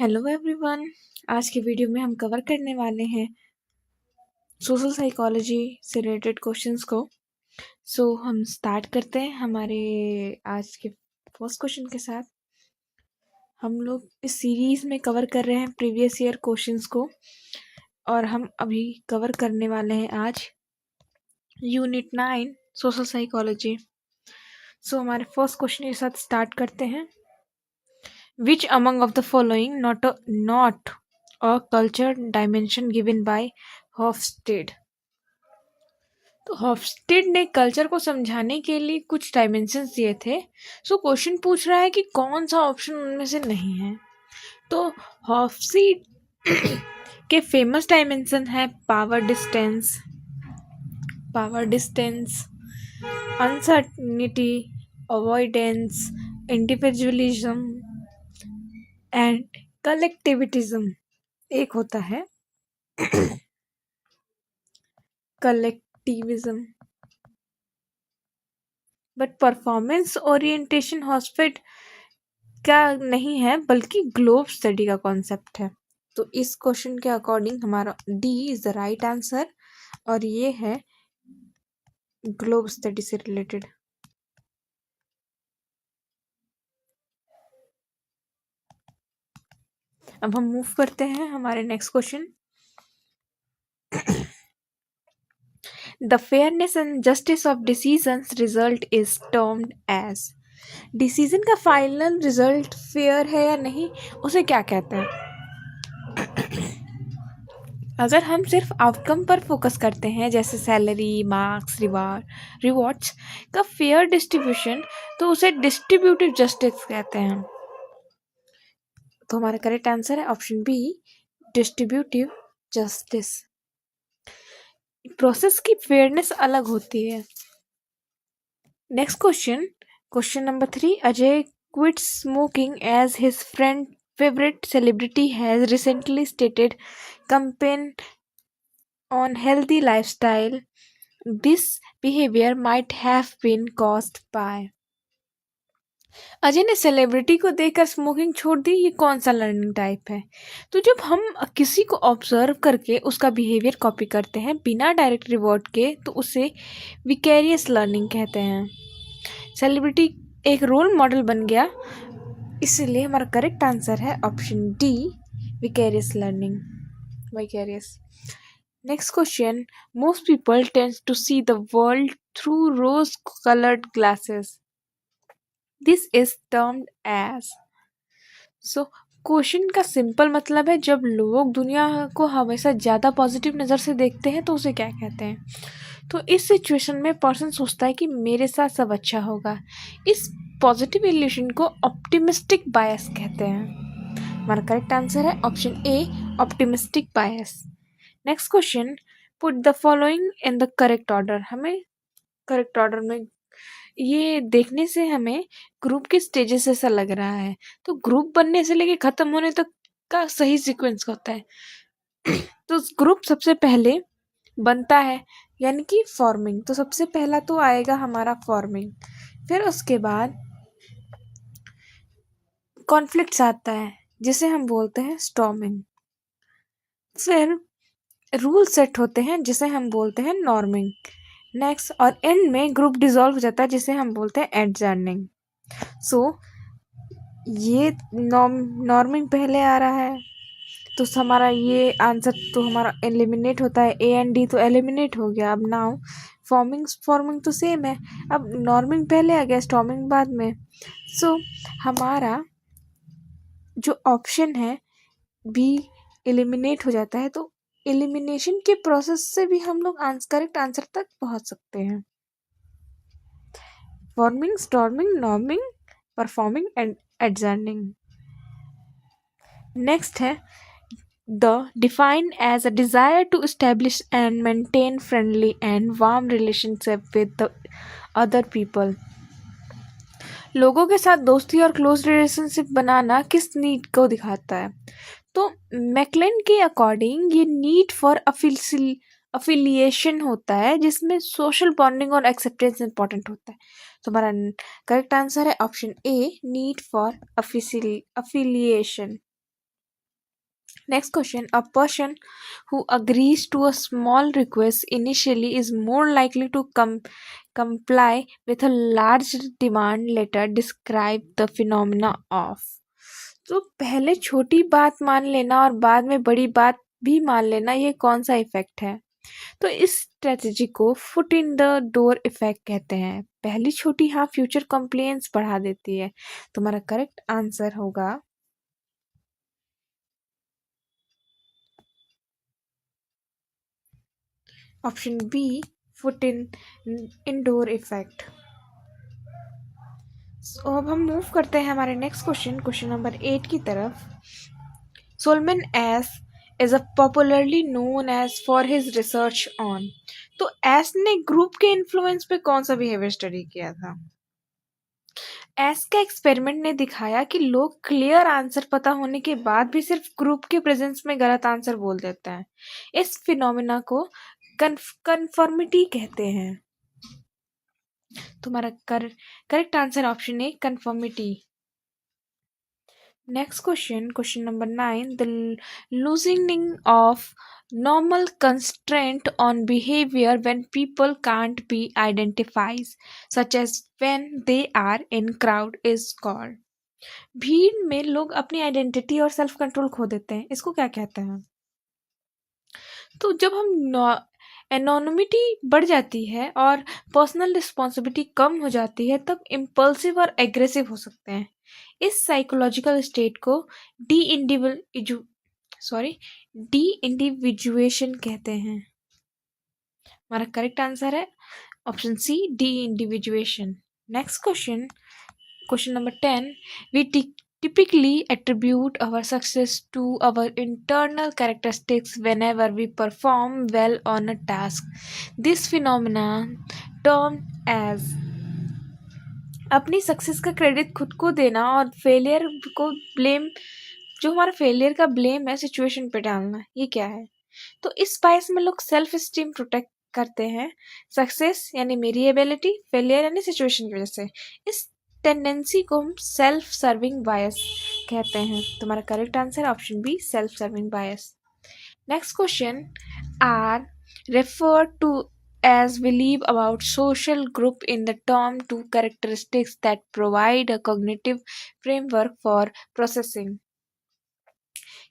Hello everyone. आज के video में हम कवर करने वाले हैं सोशल साइकोलॉजी से रिलेटेड क्वेश्चंस को। हम स्टार्ट करते हैं हमारे आज के फर्स्ट क्वेश्चन के साथ। हम लोग इस सीरीज में कवर कर रहे हैं प्रीवियस ईयर क्वेश्चंस को और हम अभी कवर करने वाले हैं आज यूनिट 9 सोशल साइकोलॉजी। हमारे फर्स्ट क्वेश्चन के साथ स्टार्ट करते हैं। Which among of the following not a culture dimension given by Hofstede? तो हॉफस्टेड ने कल्चर को समझाने के लिए कुछ डायमेंशंस दिए थे। क्वेश्चन पूछ रहा है कि कौन सा ऑप्शन उनमें से नहीं है। तो हॉफस्टेड के फेमस डायमेंशन है power distance, uncertainty, avoidance, individualism and collectivism. एक होता है collectivism. But performance orientation Hospet का नहीं है बल्कि ग्लोब स्टडी का कॉन्सेप्ट है। तो इस क्वेश्चन के अकॉर्डिंग हमारा D is the right answer और ये है ग्लोब स्टडी से रिलेटेड। अब हम मूव करते हैं हमारे next question. The fairness and justice of decisions result is termed as. Decision का फाइनल रिजल्ट फेयर है या नहीं, उसे क्या कहते हैं? अगर हम सिर्फ आउटकम पर फोकस करते हैं जैसे सैलरी, मार्क्स, रिवॉर्ड्स का फेयर डिस्ट्रीब्यूशन, तो उसे डिस्ट्रीब्यूटिव जस्टिस कहते हैं। तो हमारा करेक्ट आंसर है option B, distributive justice. Process की फेयरनेस अलग होती है। Next question number 3। Ajay quit smoking as his favorite celebrity has recently stated campaign on healthy lifestyle. This behavior might have been caused by। Ajay ने celebrity को देखकर smoking छोड़ दी, ये कौन सा लर्निंग टाइप है? तो जब हम किसी को ऑब्जर्व करके उसका बिहेवियर कॉपी करते हैं बिना डायरेक्ट रिवॉर्ड के, तो उसे विकेरियस लर्निंग कहते हैं। सेलिब्रिटी एक रोल मॉडल बन गया, इसलिए हमारा करेक्ट आंसर है option D, vicarious learning, vicarious. Next question. Most people tend to see the world through rose coloured glasses. This is termed as. Question का सिंपल मतलब है जब लोग दुनिया को हमेशा ज़्यादा पॉजिटिव नज़र से देखते हैं तो उसे क्या कहते हैं? तो इस सिचुएशन में पर्सन सोचता है कि मेरे साथ सब अच्छा होगा। इस पॉजिटिव इल्यूशन को ऑप्टिमिस्टिक बायस कहते हैं। हमारा करेक्ट आंसर है option A, optimistic bias. Next question. Put the following in the correct order. हमें करेक्ट ऑर्डर में ये देखने से हमें ग्रुप के स्टेजेस ऐसा लग रहा है। तो ग्रुप बनने से लेके खत्म होने तक का सही सीक्वेंस होता है। तो ग्रुप सबसे पहले बनता है यानी कि फॉर्मिंग। तो सबसे पहला तो आएगा हमारा फॉर्मिंग, फिर उसके बाद कॉन्फ्लिक्ट्स आता है जिसे हम बोलते हैं स्टॉर्मिंग, फिर रूल सेट होते हैं जिसे हम बोलते हैं नॉर्मिंग। नेक्स्ट और एंड में ग्रुप डिसॉल्व हो जाता है जिसे हम बोलते हैं एडजर्निंग। ये नॉर्मिंग पहले आ रहा है तो हमारा ये आंसर तो हमारा एलिमिनेट होता है, ए एंड डी तो एलिमिनेट हो गया। अब नाउ फॉर्मिंग तो सेम है, अब नॉर्मिंग पहले आ गया, स्टॉर्मिंग बाद में। हमारा जो ऑप्शन है बी एलिमिनेट हो जाता है। तो एलिमिनेशन के प्रोसेस से भी हम लोग करेक्ट आंसर तक पहुंच सकते हैं। Forming, storming, norming, performing and adjourning. Next है the define as a desire to establish and maintain friendly and warm relationship with the other people. लोगों के साथ दोस्ती और क्लोज रिलेशनशिप बनाना किस नीड को दिखाता है? तो मैकलेन के अकॉर्डिंग ये नीड फॉर अफिलिएशन होता है जिसमें सोशल बॉन्डिंग और एक्सेप्टेंस इंपॉर्टेंट होता है। तो हमारा करेक्ट आंसर है option A, need for affiliation. Next question. A person who agrees to a small request initially is more likely to comply with a large demand later. Describe the phenomena of. तो पहले छोटी बात मान लेना और बाद में बड़ी बात भी मान लेना, ये कौन सा इफेक्ट है? तो इस स्ट्रेटजी को foot in the door effect कहते हैं। पहली छोटी हाँ फ्यूचर कंप्लेंट्स बढ़ा देती है। तुम्हारा करेक्ट आंसर होगा option B, foot in door effect. So अब हम मूव करते हैं हमारे नेक्स्ट क्वेश्चन नंबर 8 की तरफ। Solomon Asch is a popularly known as for his research on. तो एस ने ग्रुप के इन्फ्लुएंस पे कौन सा बिहेवियर स्टडी किया था? एस का एक्सपेरिमेंट ने दिखाया कि लोग क्लियर आंसर पता होने के बाद भी सिर्फ ग्रुप के प्रेजेंस में गलत आंसर बोल देते हैं। इस फिनोमिना को कन्फर्मिटी कहते हैं। तुम्हारा correct answer option A, conformity. Next question number 9। The loosening of normal constraint on behavior when people can't be identified, such as when they are in crowd, is called। भीड़ में लोग अपनी identity और self control खो देते हैं, इसको क्या कहते हैं? तो जब हम एनोनिमिटी बढ़ जाती है और पर्सनल रिस्पॉन्सिबिलिटी कम हो जाती है, तब इम्पल्सिव और एग्रेसिव हो सकते हैं। इस साइकोलॉजिकल स्टेट को डी इंडिविजुएशन कहते हैं। हमारा करेक्ट आंसर है option C, deindividuation. Next question number 10। We typically attribute our success to our internal characteristics whenever we perform well on a task. This phenomenon termed as। अपनी success का credit खुद को देना और failure को blame, जो हमारा failure का ब्लेम है, सिचुएशन पे डालना, ये क्या है? तो इस बायस में लोग सेल्फ स्टीम प्रोटेक्ट करते हैं। सक्सेस यानी मेरी एबिलिटी, फेलियर यानी सिचुएशन की वजह से। इस टेंडेंसी को हम सेल्फ सर्विंग बायस कहते हैं। तुम्हारा correct answer option B, self serving bias. Next question are referred to as we leave about social group in the term two characteristics that provide a cognitive framework for processing।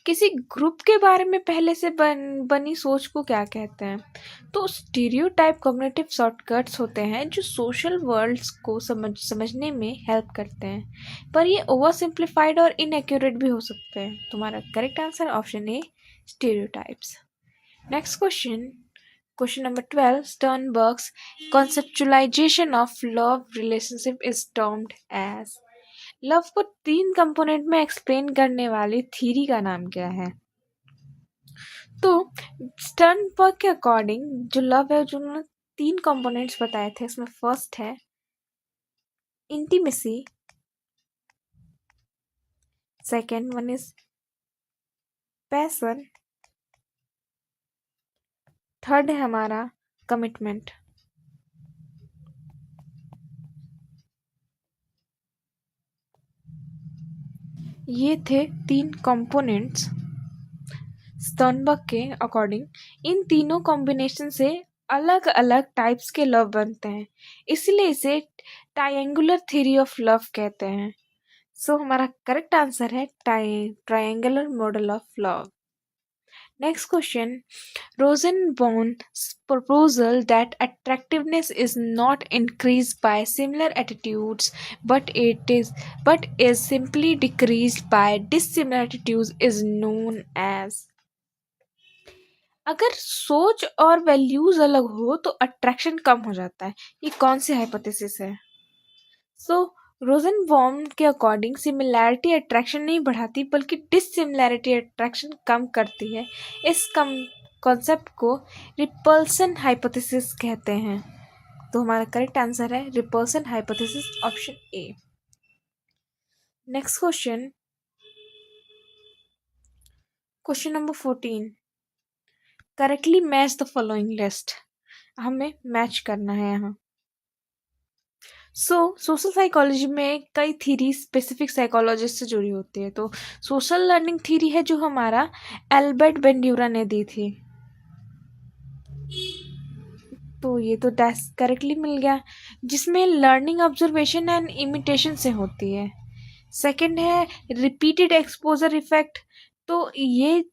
किसी group के बारे में पहले से बनी सोच को क्या कहते हैं? तो स्टीरियोटाइप कॉग्निटिव शॉर्टकट्स होते हैं जो सोशल वर्ल्ड्स को समझने में हेल्प करते हैं, पर ये ओवर सिंप्लीफाइड और इनएक्यूरेट भी हो सकते हैं। तुम्हारा correct answer option A, stereotypes. Next question number 12। स्टर्नबर्ग्स conceptualization of love relationship is termed as। Love को 3 कंपोनेंट में एक्सप्लेन करने वाली थ्योरी का नाम क्या है? तो स्टर्नबर्ग के अकॉर्डिंग जो लव है, जो उन्होंने 3 कंपोनेंट्स बताए थे, उसमें फर्स्ट है intimacy, second one is passion, third है हमारा कमिटमेंट। ये थे 3 कंपोनेंट्स स्टर्नबर्ग के अकॉर्डिंग। इन तीनों कॉम्बिनेशन से अलग अलग टाइप्स के लव बनते हैं, इसलिए इसे ट्रायंगुलर थ्योरी ऑफ लव कहते हैं। सो हमारा करेक्ट आंसर है triangular model of love. Next question. Rosenbaum's proposal that attractiveness is not increased by similar attitudes but is simply decreased by dissimilar attitudes is known as। अगर सोच और values अलग हो तो अट्रैक्शन कम हो जाता है, ये कौन सी हाइपोथेसिस है? सो रोजनबॉर्न के अकॉर्डिंग सिमिलैरिटी अट्रैक्शन नहीं बढ़ाती बल्कि डिससिमिलैरिटी अट्रैक्शन कम करती है। इस कॉन्सेप्ट को रिपल्सन हाइपोथेसिस कहते हैं। तो हमारा करेक्ट आंसर है repulsion hypothesis, option A. Next question number 14। Correctly match the following list. हमें मैच करना है यहाँ। सोशल साइकोलॉजी में कई थीरी स्पेसिफिक साइकोलॉजिस्ट से जुड़ी होती है। तो सोशल लर्निंग थीरी है जो हमारा एल्बर्ट बेंड्यूरा ने दी थी। तो ये तो करेक्टली मिल गया, जिसमें लर्निंग ऑब्जर्वेशन एंड इमिटेशन से होती है। सेकंड है रिपीटेड एक्सपोजर इफेक्ट। तो ये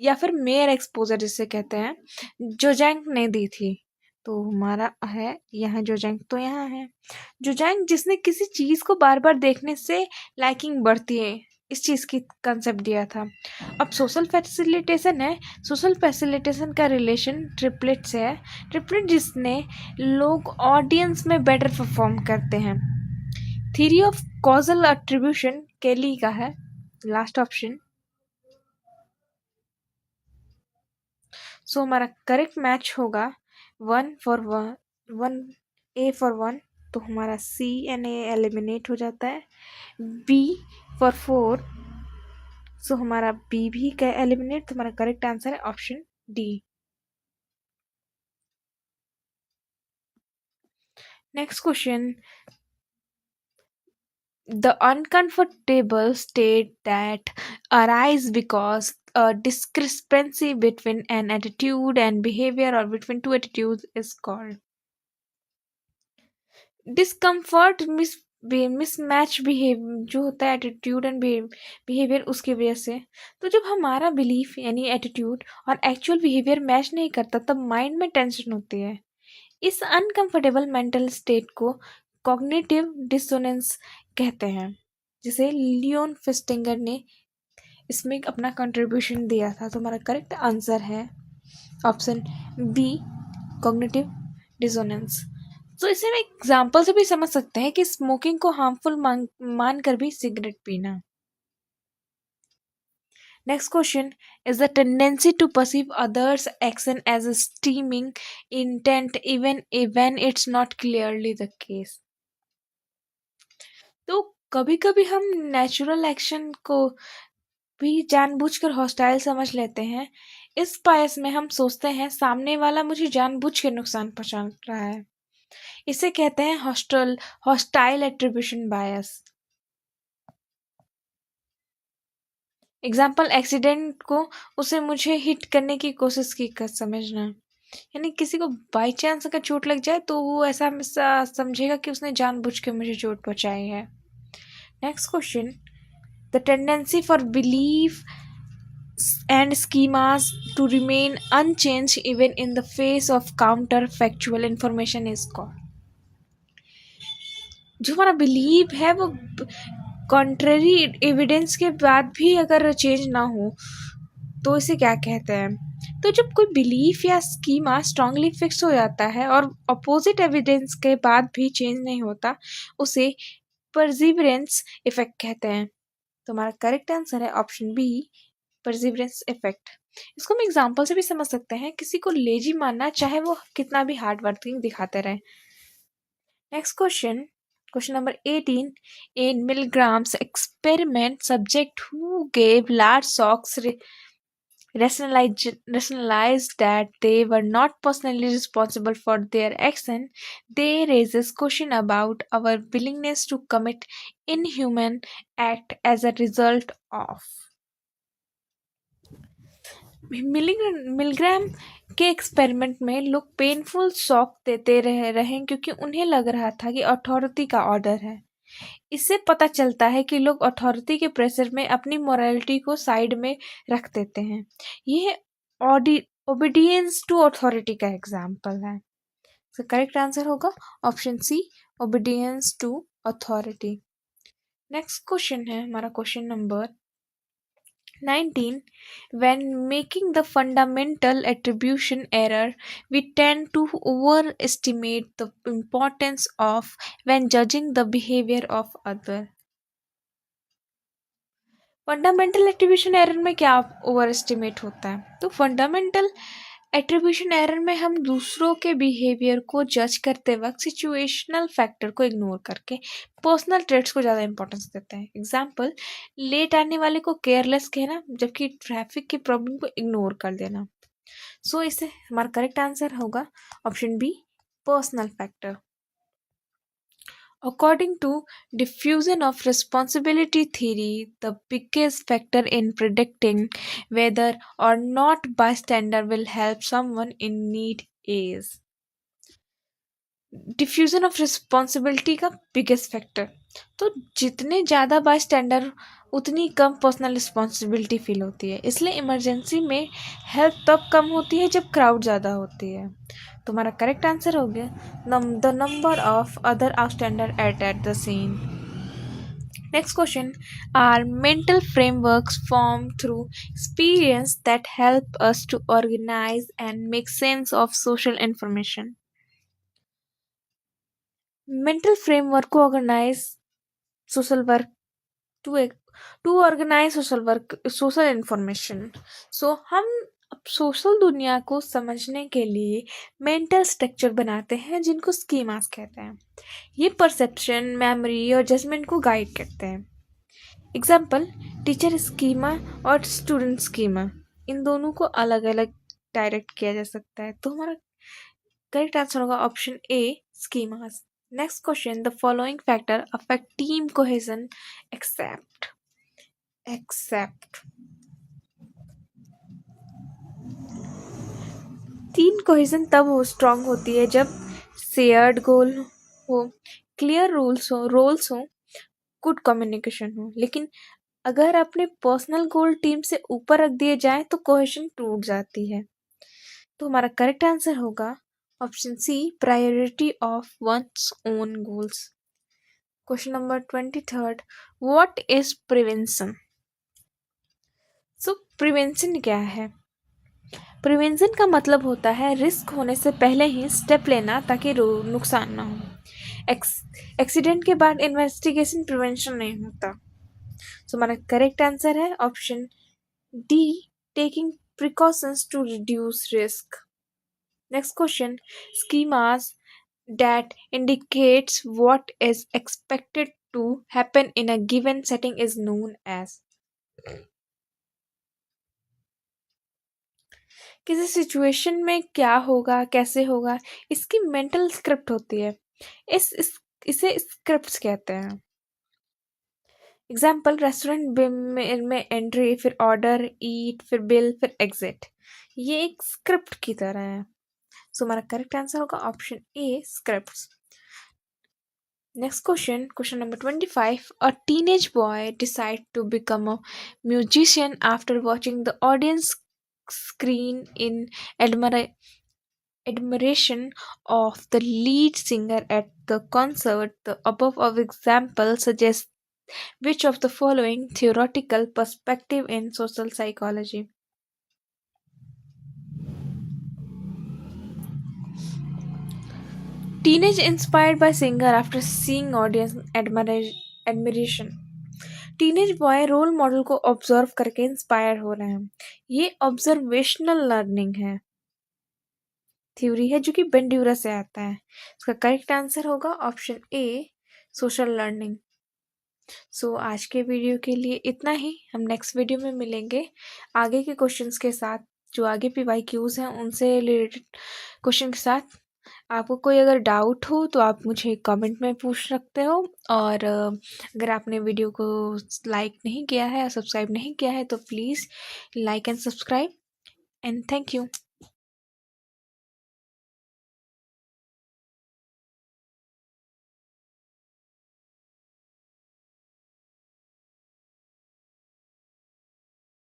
या फिर मेयर एक्सपोजर जिसे कहते हैं, जोजैंग ने दी थी। तो हमारा है यहाँ जोजैंग, तो यहाँ है जोजैंग जिसने किसी चीज को बार बार देखने से लाइकिंग बढ़ती है, इस चीज की कंसेप्ट दिया था। अब सोशल फैसिलिटेशन है। सोशल फैसिलिटेशन का रिलेशन ट्रिपलेट से है। ट्रिपलेट जिसने लोग ऑडियंस में बेटर परफॉर्म करते हैं। थ्योरी ऑफ कॉजल अट्रीब्यूशन केली का है लास्ट ऑप्शन। सो हमारा करेक्ट मैच होगा 1 तो हमारा C and A एलिमिनेट हो जाता है। B for 4, सो हमारा B भी का एलिमिनेट। तो हमारा करेक्ट आंसर है option D। Next question, the uncomfortable state that arise because a discrepancy between an attitude and behavior or between two attitudes is called discomfort. Mismatch behave जो होता है attitude and behaviour उसकी वजह से। तो जब हमारा बिलीफ यानी एटीट्यूड और एक्चुअल बिहेवियर मैच नहीं करता तब माइंड में टेंशन होती है। इस अनकंफर्टेबल मेंटल स्टेट को कॉग्निटिव डिसोनेंस कहते हैं, जिसे लियोन फिस्टिंगर ने इसमें अपना कंट्रीब्यूशन दिया था। तो हमारा करेक्ट आंसर है ऑप्शन बी, कॉग्निटिव डिसोनेंस। तो इसे हम एग्जाम्पल से भी समझ सकते हैं कि स्मोकिंग को हार्मफुल मानकर भी सिगरेट पीना। Next question is the tendency to perceive others action as a steaming intent even when it's not clearly the case. तो कभी कभी हम नेचुरल एक्शन को भी जानबूझकर हॉस्टाइल समझ लेते हैं। इस बायस में हम सोचते हैं सामने वाला मुझे जानबूझ के नुकसान पहुंचा रहा है। इसे कहते हैं हॉस्टाइल एट्रीब्यूशन बायस। एग्जाम्पल, एक्सीडेंट को उसे मुझे हिट करने की कोशिश की कर समझना। यानी किसी को बाई चांस अगर चोट लग जाए तो वो ऐसा समझेगा कि उसने जानबूझ के मुझे चोट पहुंचाई है। Next question, the tendency for belief and schemas to remain unchanged even in the face of counterfactual information is called। जो हमारा बिलीव है वो कॉन्ट्ररी एविडेंस के बाद भी अगर चेंज ना हो तो इसे क्या कहते हैं। तो जब कोई बिलीफ या स्कीमा स्ट्रांगली फिक्स हो जाता है और अपोजिट एविडेंस के बाद भी चेंज नहीं होता उसे परसिवरेंस इफेक्ट कहते हैं। तो हमारा करेक्ट आंसर है ऑप्शन बी, परसिवरेंस इफेक्ट। इसको हम एग्जाम्पल से भी समझ सकते हैं, किसी को लेजी मानना चाहे वो कितना भी हार्ड वर्किंग दिखाते रहे। Next question, question number 18, in Milgram's experiment subject who gave large socks rationalized that they were not personally responsible for their action. They raises question about our willingness to commit inhuman act as a result of। मिलग्राम के experiment में लोग painful shock देते रहे क्योंकि उन्हें लग रहा था कि अथॉरिटी का ऑर्डर है। इससे पता चलता है कि लोग अथॉरिटी के प्रेशर में अपनी मोरालिटी को साइड में रख देते हैं। यह ओबीडियंस टू अथॉरिटी का एग्जाम्पल है। तो करेक्ट आंसर होगा option C, obedience to authority. Next question है हमारा question number 19, when making the fundamental attribution error we tend to overestimate the importance of when judging the behavior of other। Fundamental attribution error में क्या over estimate होता है। तो fundamental attribution error में हम दूसरों के बिहेवियर को जज करते वक्त सिचुएशनल फैक्टर को इग्नोर करके पर्सनल ट्रेट्स को ज़्यादा इंपॉर्टेंस देते हैं। एग्जाम्पल, लेट आने वाले को केयरलेस कहना जबकि ट्रैफिक की प्रॉब्लम को इग्नोर कर देना। सो इसे हमारा करेक्ट आंसर होगा option B, personal factor. According to diffusion of responsibility theory, the biggest factor in predicting whether or not bystander will help someone in need is diffusion of responsibility का biggest factor. तो जितने ज़्यादा bye स्टैंडर उतनी कम personal responsibility feel होती है, इसलिए emergency में help तब कम होती है जब क्राउड ज़्यादा होती है। तुम्हारा करेक्ट आंसर हो गया the number of other outstander at the scene. Next question. Are mental frameworks formed through experience that help us to organize and make sense of social information? Mental framework को organize social work to organize social information. So हम अब social दुनिया को समझने के लिए mental structure बनाते हैं जिनको स्कीमास कहते हैं। ये परसेप्शन, मेमोरी और जजमेंट को गाइड करते हैं। एग्जाम्पल टीचर स्कीमा और स्टूडेंट स्कीमा, इन दोनों को अलग अलग डायरेक्ट किया जा सकता है। तो हमारा करेक्ट आंसर होगा option A schemas. Next question, the following factor affect team cohesion except team cohesion तब हो स्ट्रांग होती है जब शेयर्ड गोल हो, क्लियर रोल्स हो, गुड कम्युनिकेशन हो। लेकिन अगर अपने पर्सनल गोल टीम से ऊपर रख दिए जाए तो कोहेजन टूट जाती है। तो हमारा करेक्ट आंसर होगा option C priority of one's own goals. Question number 23, what is prevention? So prevention क्या है? प्रिवेंशन का मतलब होता है रिस्क होने से पहले ही स्टेप लेना ताकि नुकसान ना हो। एक्सीडेंट के बाद इन्वेस्टिगेशन प्रिवेंशन नहीं होता। सो हमारा करेक्ट आंसर है option D taking precautions to reduce risk. Next question, schemas that indicates what is expected to happen in a given setting is known as। किसी सिचुएशन में क्या होगा, कैसे होगा, इसकी मेंटल स्क्रिप्ट होती है। इसे स्क्रिप्ट्स कहते हैं। एग्जाम्पल रेस्टोरेंट में एंट्री, फिर ऑर्डर, ईट, फिर बिल, फिर एग्जिट। ये एक स्क्रिप्ट की तरह है। सो हमारा करेक्ट आंसर होगा option A scripts. Next question, question number 25. A teenage boy decides to become a musician after watching the audience scream in admiration of the lead singer at the concert. The above of example suggests which of the following theoretical perspective in social psychology? Teenage inspired by singer after seeing audience admiration. Teenage boy role model को observe करके inspire हो रहे हैं। ये observational learning है, theory है जो कि बेंड्यूरा से आता है। इसका करेक्ट आंसर होगा ऑप्शन ए सोशल लर्निंग। सो आज के वीडियो के लिए इतना ही। हम नेक्स्ट वीडियो में मिलेंगे आगे के क्वेश्चंस के साथ, जो आगे PYQs हैं उनसे रिलेटेड क्वेश्चन के साथ। आपको कोई अगर डाउट हो तो आप मुझे कमेंट में पूछ सकते हो, और अगर आपने वीडियो को लाइक नहीं किया है या सब्सक्राइब नहीं किया है तो please like and subscribe, and thank you.